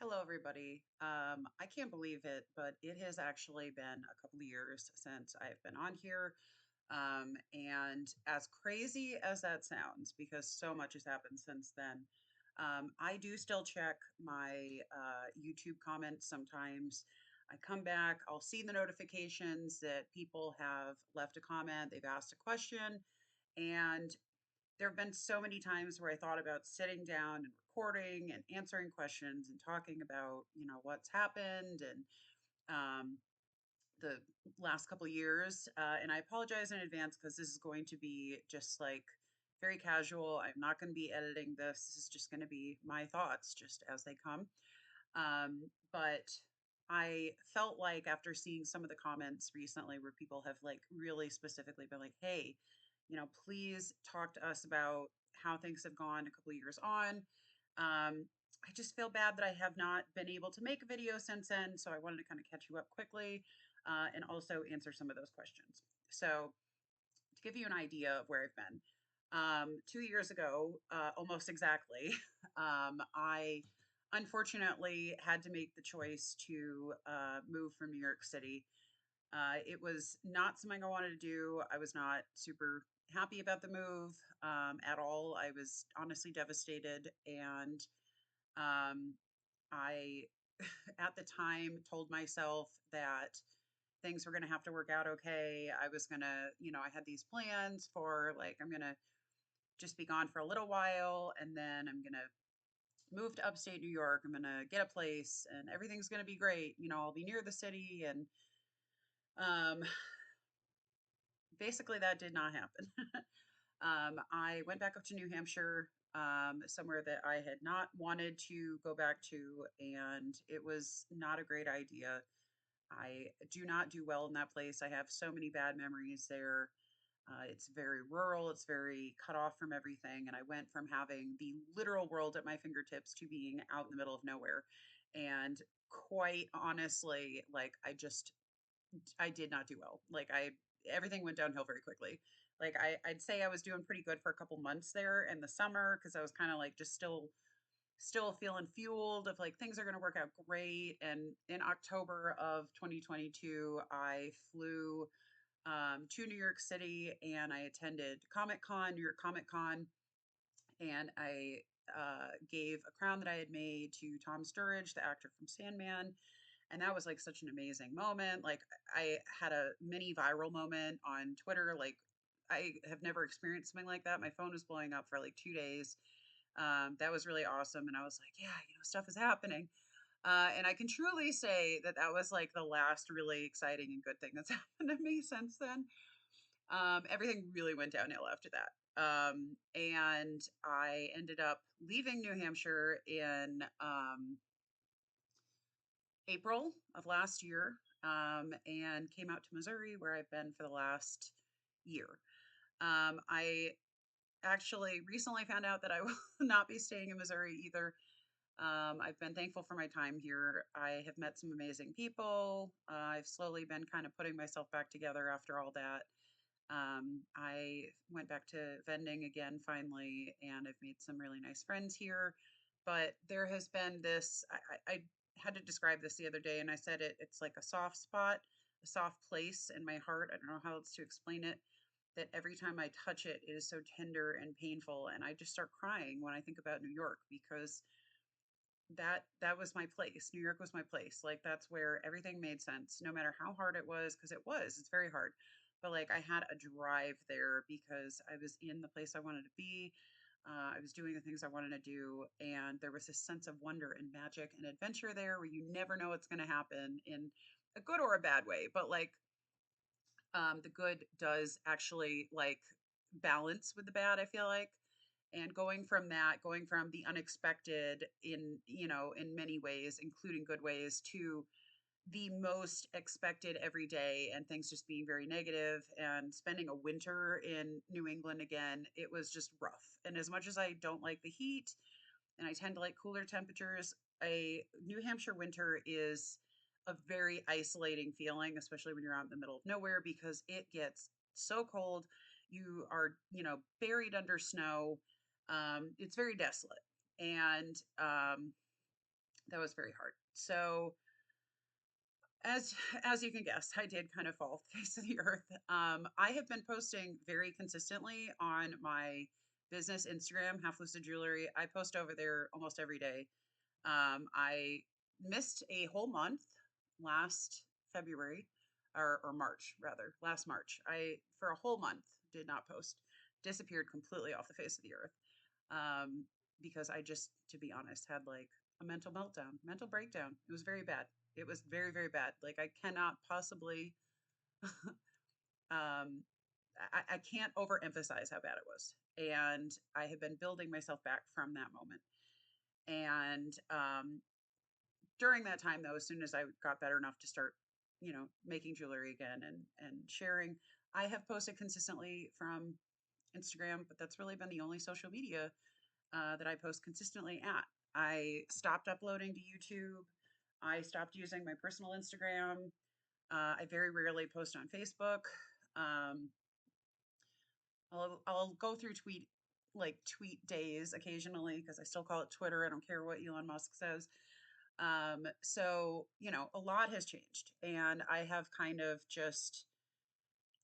Hello, everybody. I can't believe it, but it has actually been a couple of years since I've been on here. And as crazy as that sounds, because so much has happened since then, I do still check my YouTube comments sometimes. I come back, I'll see the notifications that people have left a comment, they've asked a question, and there have been so many times where I thought about sitting down and recording and answering questions and talking about, what's happened and um, the last couple of years. And I apologize in advance because this is going to be just like very casual. I'm not going to be editing this. This is just going to be my thoughts just as they come. But I felt like after seeing some of the comments recently where people have like really specifically been like, hey, please talk to us about how things have gone a couple of years on. I just feel bad that I have not been able to make a video since then. So I wanted to kind of catch you up quickly and also answer some of those questions. So, to give you an idea of where I've been, 2 years ago, almost exactly, I unfortunately had to make the choice to move from New York City. It was not something I wanted to do. I was not super happy about the move at all. I was honestly devastated. And um, I, at the time, told myself that things were going to have to work out okay. I was going to, I had these plans for like, I'm going to just be gone for a little while and then I'm going to move to upstate New York. I'm going to get a place and everything's going to be great. I'll be near the city. And um, basically, that did not happen. I went back up to New Hampshire, somewhere that I had not wanted to go back to, and it was not a great idea. I do not do well in that place. I have so many bad memories there. It's very rural, it's very cut off from everything. And I went from having the literal world at my fingertips to being out in the middle of nowhere. And quite honestly, like I did not do well. Everything went downhill very quickly. I'd say I was doing pretty good for a couple months there in the summer because I was kind of like just still feeling fueled of like things are going to work out great. And in October of 2022, I flew to New York City and I attended Comic Con, New York Comic Con, and I gave a crown that I had made to Tom Sturridge, the actor from Sandman. And that was like such an amazing moment. Like I had a mini viral moment on Twitter. Like I have never experienced something like that. My phone was blowing up for like 2 days. That was really awesome. And I was like, yeah, stuff is happening. And I can truly say that that was like the last really exciting and good thing that's happened to me since then. Everything really went downhill after that. And I ended up leaving New Hampshire in April of last year and came out to Missouri, where I've been for the last year. I actually recently found out that I will not be staying in Missouri either. I've been thankful for my time here. I have met some amazing people. I've slowly been kind of putting myself back together after all that. I went back to vending again finally, and I've made some really nice friends here. But there has been this, I had to describe this the other day, and I said it's like a soft spot, a soft place in my heart. I don't know how else to explain it. That every time I touch it, it is so tender and painful. And I just start crying when I think about New York because that was my place. New York was my place. Like that's where everything made sense, no matter how hard it was, because it was. It's very hard. But like I had a drive there because I was in the place I wanted to be. I was doing the things I wanted to do, and there was this sense of wonder and magic and adventure there, where you never know what's going to happen in a good or a bad way. But like the good does actually like balance with the bad. I feel like and going from that, going from the unexpected in in many ways, including good ways, to the most expected every day and things just being very negative and spending a winter in New England again, it was just rough. And as much as I don't like the heat and I tend to like cooler temperatures, a New Hampshire winter is a very isolating feeling, especially when you're out in the middle of nowhere because it gets so cold. You are, buried under snow. It's very desolate. And That was very hard. So as as you can guess, I did kind of fall off the face of the earth. I have been posting very consistently on my business Instagram, Half Lucid Jewelry. I post over there almost every day. I missed a whole month last February, or March rather, last March. I for a whole month did not post, disappeared completely off the face of the earth. Um, because I just, to be honest, had like a mental meltdown, mental breakdown. It was very bad. It was very, very bad. Like I cannot possibly, um, I can't overemphasize how bad it was. And I have been building myself back from that moment. And during that time, though, as soon as I got better enough to start, making jewelry again and sharing, I have posted consistently from Instagram, but that's really been the only social media that I post consistently at. I stopped uploading to YouTube. I stopped using my personal Instagram. I very rarely post on Facebook. Um, I'll go through tweet days occasionally because I still call it Twitter. I don't care what Elon Musk says. So a lot has changed, and I have kind of just,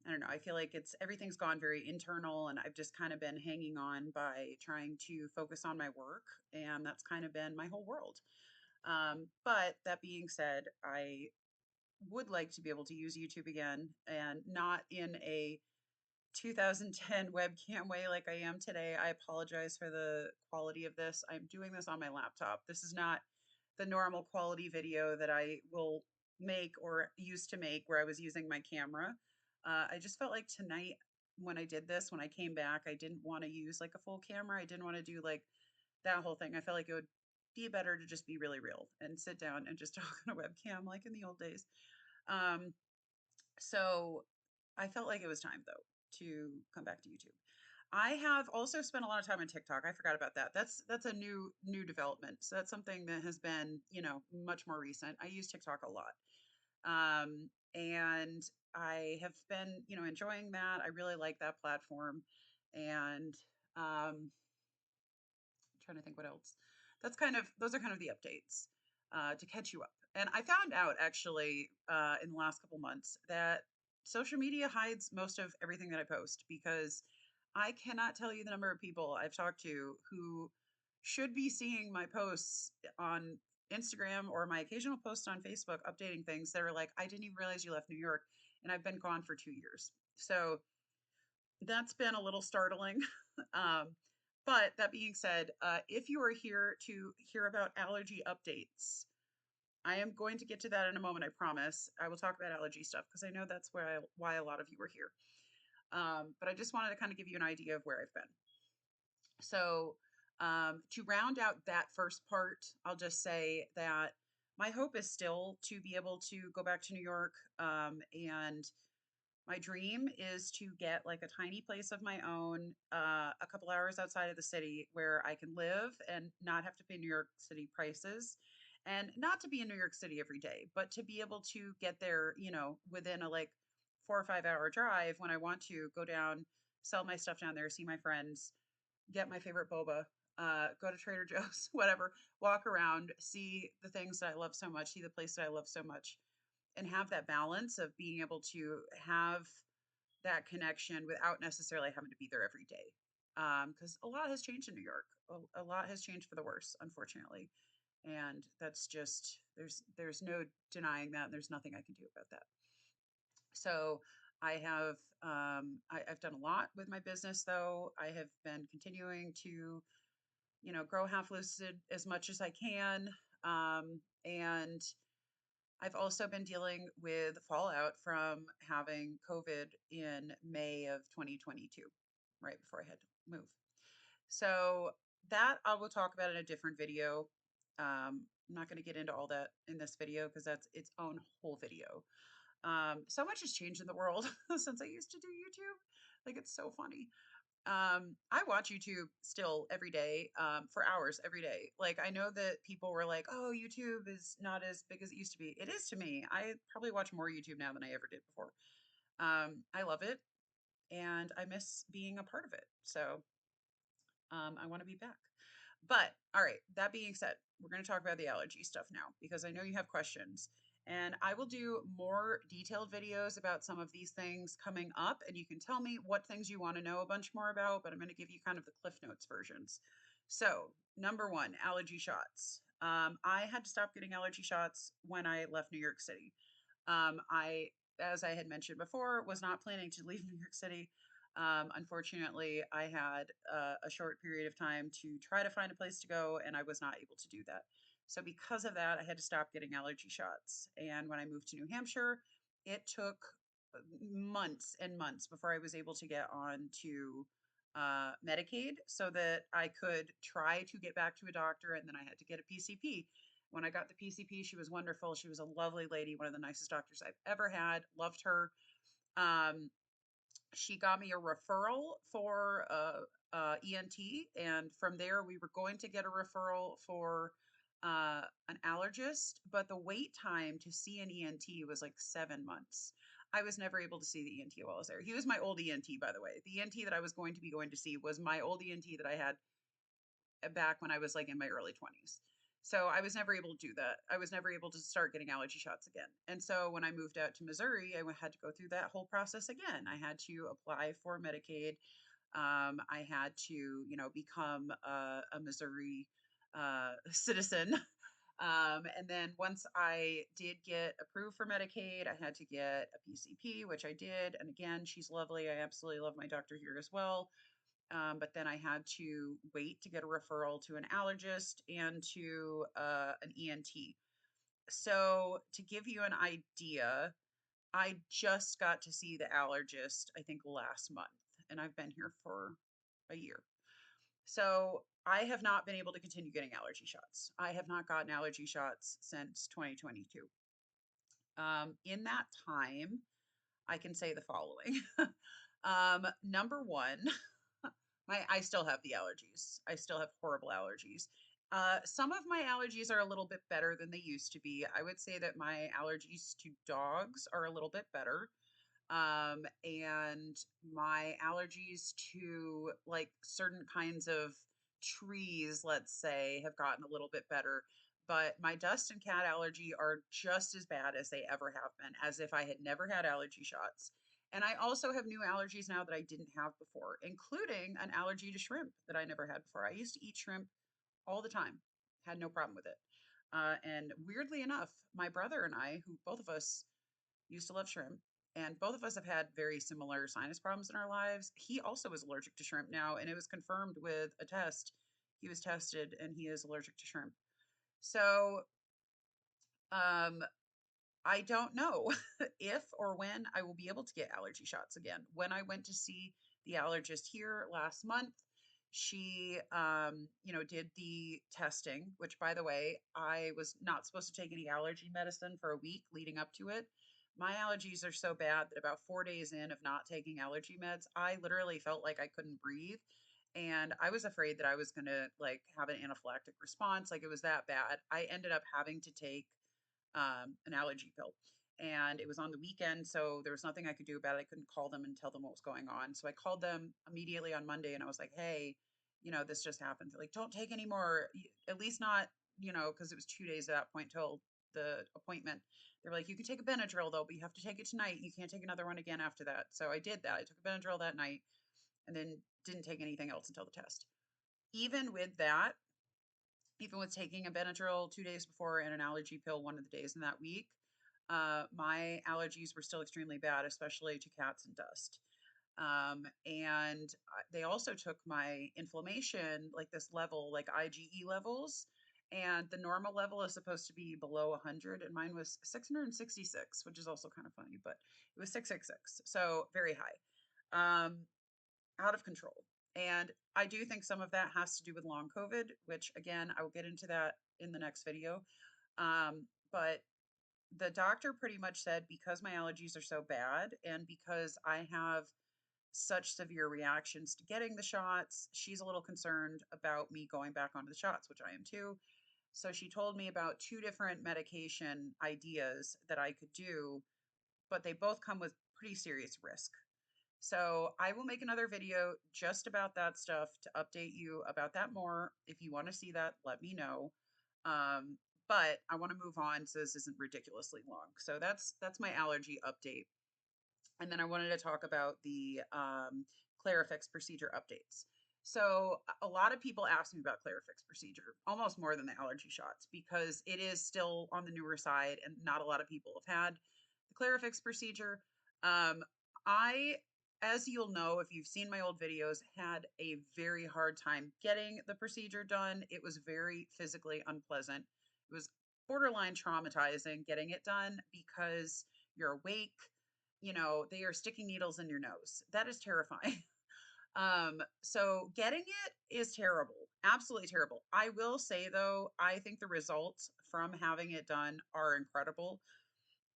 I don't know. I feel like everything's gone very internal, and I've just kind of been hanging on by trying to focus on my work, and that's kind of been my whole world. But that being said, I would like to be able to use YouTube again, and not in a 2010 webcam way like I am today. I apologize for the quality of this. I'm doing this on my laptop. This is not the normal quality video that I will make or used to make where I was using my camera. I just felt like tonight when I did this, when I came back, I didn't want to use like a full camera. I didn't want to do like that whole thing. I felt like it would be better to just be really real and sit down and just talk on a webcam like in the old days. Um, so I felt like it was time though to come back to YouTube. I have also spent a lot of time on TikTok. I forgot about that. That's a new development. So that's something that has been, much more recent. I use TikTok a lot. And I have been, enjoying that. I really like that platform. And I'm trying to think what else. Those are kind of the updates to catch you up. And I found out actually in the last couple months that social media hides most of everything that I post because I cannot tell you the number of people I've talked to who should be seeing my posts on Instagram or my occasional post on Facebook updating things that are like, I didn't even realize you left New York and I've been gone for 2 years. So that's been a little startling. um, but that being said, if you are here to hear about allergy updates, I am going to get to that in a moment. I promise. I will talk about allergy stuff because I know that's why a lot of you are here. But I just wanted to kind of give you an idea of where I've been. So to round out that first part, I'll just say that my hope is still to be able to go back to New York, and my dream is to get like a tiny place of my own, a couple hours outside of the city where I can live and not have to pay New York City prices. And not to be in New York City every day, but to be able to get there, within a like 4 or 5 hour drive when I want to go down, sell my stuff down there, see my friends, get my favorite boba, go to Trader Joe's, whatever, walk around, see the things that I love so much, see the place that I love so much, and have that balance of being able to have that connection without necessarily having to be there every day. Because a lot has changed in New York. A lot has changed for the worse, unfortunately, and that's just there's no denying that. And there's nothing I can do about that. So I've done a lot with my business, though. I have been continuing to grow Half Lucid as much as I can, and I've also been dealing with fallout from having COVID in May of 2022, right before I had to move. So that I will talk about in a different video. I'm not going to get into all that in this video because that's its own whole video. So much has changed in the world since I used to do YouTube. Like it's so funny. I watch YouTube still every day, for hours every day. Like I know that people were like, "Oh, YouTube is not as big as it used to be." It is to me. I probably watch more YouTube now than I ever did before. I love it, and I miss being a part of it. So I want to be back. But all right, that being said, we're going to talk about the allergy stuff now because I know you have questions. And I will do more detailed videos about some of these things coming up, and you can tell me what things you want to know a bunch more about, but I'm going to give you kind of the Cliff Notes versions. So, number one, allergy shots. I had to stop getting allergy shots when I left New York City. I, as I had mentioned before, was not planning to leave New York City. Unfortunately, I had a short period of time to try to find a place to go, and I was not able to do that. So, because of that, I had to stop getting allergy shots. And when I moved to New Hampshire, it took months and months before I was able to get on to Medicaid so that I could try to get back to a doctor. And then I had to get a PCP. When I got the PCP, she was wonderful. She was a lovely lady, one of the nicest doctors I've ever had. Loved her. Um, she got me a referral for ENT, and from there we were going to get a referral for an allergist, but the wait time to see an ENT was like 7 months. I was never able to see the ENT while I was there. He was my old ENT, by the way. The ENT that I was going to see was my old ENT that I had back when I was like in my early 20s. So I was never able to do that. I was never able to start getting allergy shots again. And so when I moved out to Missouri, I had to go through that whole process again. I had to apply for Medicaid. I had to, become a Missouri citizen. And then once I did get approved for Medicaid, I had to get a PCP, which I did. And again, she's lovely. I absolutely love my doctor here as well. But then I had to wait to get a referral to an allergist and to an ENT. So, to give you an idea, I just got to see the allergist, I think, last month, and I've been here for a year. So, I have not been able to continue getting allergy shots. I have not gotten allergy shots since 2022. In that time, I can say the following. Number one, I still have the allergies. I still have horrible allergies. Some of my allergies are a little bit better than they used to be. I would say that my allergies to dogs are a little bit better. And my allergies to like certain kinds of trees, let's say, have gotten a little bit better. But my dust and cat allergy are just as bad as they ever have been, as if I had never had allergy shots. And I also have new allergies now that I didn't have before, including an allergy to shrimp that I never had before. I used to eat shrimp all the time, had no problem with it. And weirdly enough, my brother and I, who both of us used to love shrimp, and both of us have had very similar sinus problems in our lives. He also is allergic to shrimp now, and it was confirmed with a test. He was tested, and he is allergic to shrimp. So, um, I don't know if or when I will be able to get allergy shots again. When I went to see the allergist here last month, she, did the testing, which by the way, I was not supposed to take any allergy medicine for a week leading up to it. My allergies are so bad that about 4 days in of not taking allergy meds, I literally felt like I couldn't breathe. And I was afraid that I was going to like have an anaphylactic response. Like it was that bad. I ended up having to take an allergy pill. And it was on the weekend, so there was nothing I could do about it. I couldn't call them and tell them what was going on. So I called them immediately on Monday and I was like, hey, this just happened. They're like, don't take any more, at least not, because it was 2 days at that point till the appointment. They're like, you can take a Benadryl though, but you have to take it tonight. You can't take another one again after that. So I did that. I took a Benadryl that night and then didn't take anything else until the test. Even with that, even with taking a Benadryl 2 days before and an allergy pill one of the days in that week, my allergies were still extremely bad, especially to cats and dust. And they also took my inflammation, like this level, like IgE levels. And the normal level is supposed to be below 100, and mine was 666, which is also kind of funny, but it was 666. So very high. Out of control. And I do think some of that has to do with long COVID, which again, I will get into that in the next video. But the doctor pretty much said because my allergies are so bad and because I have such severe reactions to getting the shots, she's a little concerned about me going back onto the shots, which I am too. So she told me about two different medication ideas that I could do, but they both come with pretty serious risk. So I will make another video just about that stuff to update you about that more. If you want to see that, let me know. Um, but I want to move on so this isn't ridiculously long. So that's my allergy update. And then I wanted to talk about the Clarifix procedure updates. So a lot of people ask me about Clarifix procedure, almost more than the allergy shots, because it is still on the newer side and not a lot of people have had the Clarifix procedure. Um, I, as you'll know, if you've seen my old videos, had a very hard time getting the procedure done. It was very physically unpleasant. It was borderline traumatizing getting it done because you're awake, they are sticking needles in your nose. That is terrifying. So getting it is terrible, absolutely terrible. I will say though, I think the results from having it done are incredible.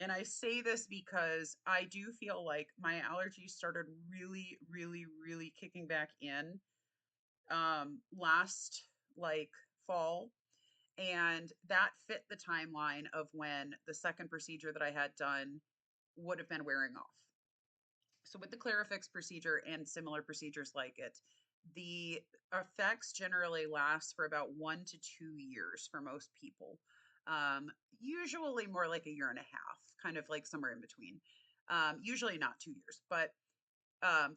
And I say this because I do feel like my allergies started really, really, really kicking back in last like fall. And that fit the timeline of when the second procedure that I had done would have been wearing off. So with the Clarifix procedure and similar procedures like it, the effects generally last for about 1 to 2 years for most people. Usually more like a year and a half, kind of like somewhere in between. Usually not 2 years, but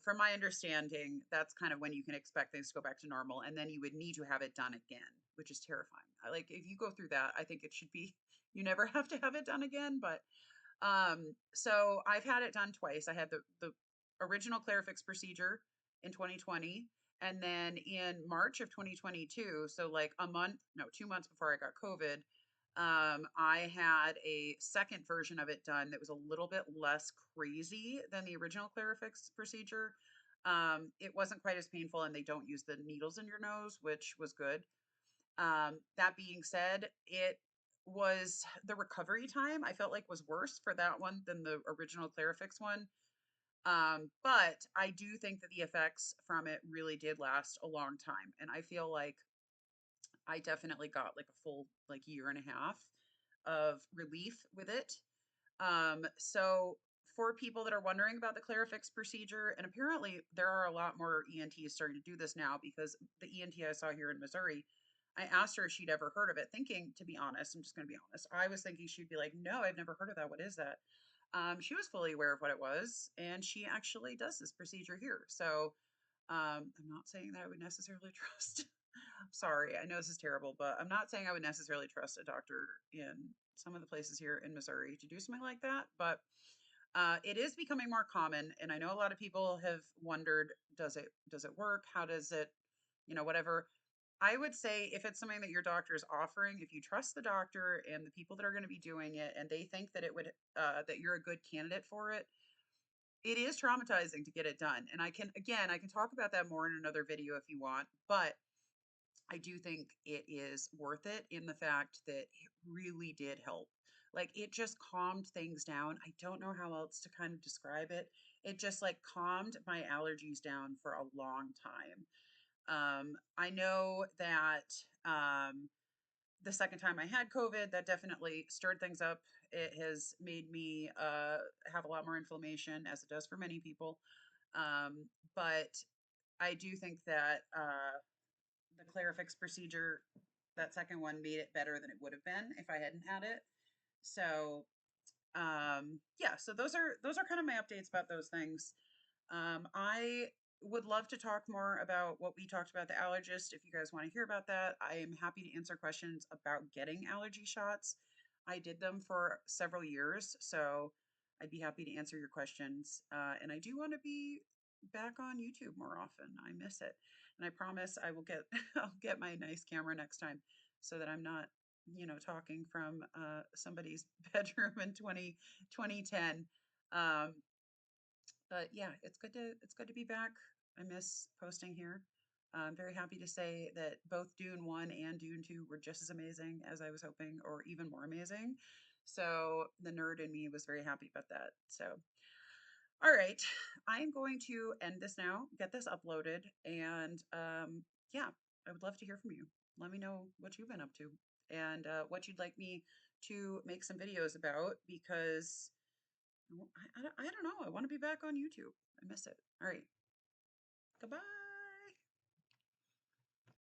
from my understanding, that's kind of when you can expect things to go back to normal, and then you would need to have it done again, which is terrifying. Like if you go through that, I think it should be you never have to have it done again, but so I've had it done twice. I had the original Clarifix procedure in 2020, and then in March of 2022, so like a month, no, 2 months before I got COVID, I had a second version of it done that was a little bit less crazy than the original Clarifix procedure. It wasn't quite as painful, and they don't use the needles in your nose, which was good. That being said, it was the recovery time I felt like was worse for that one than the original Clarifix one. But I do think that the effects from it really did last a long time. And I feel like I definitely got like a full like year and a half of relief with it. So for people that are wondering about the Clarifix procedure, and apparently there are a lot more ENTs starting to do this now because the ENT I saw here in Missouri, I asked her if she'd ever heard of it, thinking, to be honest, I'm just going to be honest, I was thinking she'd be like, no, I've never heard of that. What is that? She was fully aware of what it was, and she actually does this procedure here. So I'm not saying that I would necessarily trust. Sorry, I know this is terrible, but I'm not saying I would necessarily trust a doctor in some of the places here in Missouri to do something like that. But it is becoming more common, and I know a lot of people have wondered, does it work? How does it, whatever. I would say if it's something that your doctor is offering, if you trust the doctor and the people that are going to be doing it, and they think that it would that you're a good candidate for it, it is traumatizing to get it done. And I can talk about that more in another video if you want, but I do think it is worth it in the fact that it really did help. Like it just calmed things down. I don't know how else to kind of describe it. It just like calmed my allergies down for a long time. I know that the second time I had COVID, that definitely stirred things up. It has made me have a lot more inflammation, as it does for many people. But I do think that the Clarifix procedure, that second one, made it better than it would have been if I hadn't had it. So yeah, so those are kind of my updates about those things. I would love to talk more about what we talked about the allergist. If you guys want to hear about that, I am happy to answer questions about getting allergy shots. I did them for several years, so I'd be happy to answer your questions. And I do want to be back on YouTube more often. I miss it, and I promise I will get I'll get my nice camera next time so that I'm not talking from somebody's bedroom in 2010. Um, but yeah, it's good to be back. I miss posting here. I'm very happy to say that both Dune 1 and Dune 2 were just as amazing as I was hoping, or even more amazing. So the nerd in me was very happy about that. So, all right, I'm going to end this now, get this uploaded, and yeah, I would love to hear from you. Let me know what you've been up to and what you'd like me to make some videos about because I don't know. I want to be back on YouTube. I miss it. All right. Goodbye.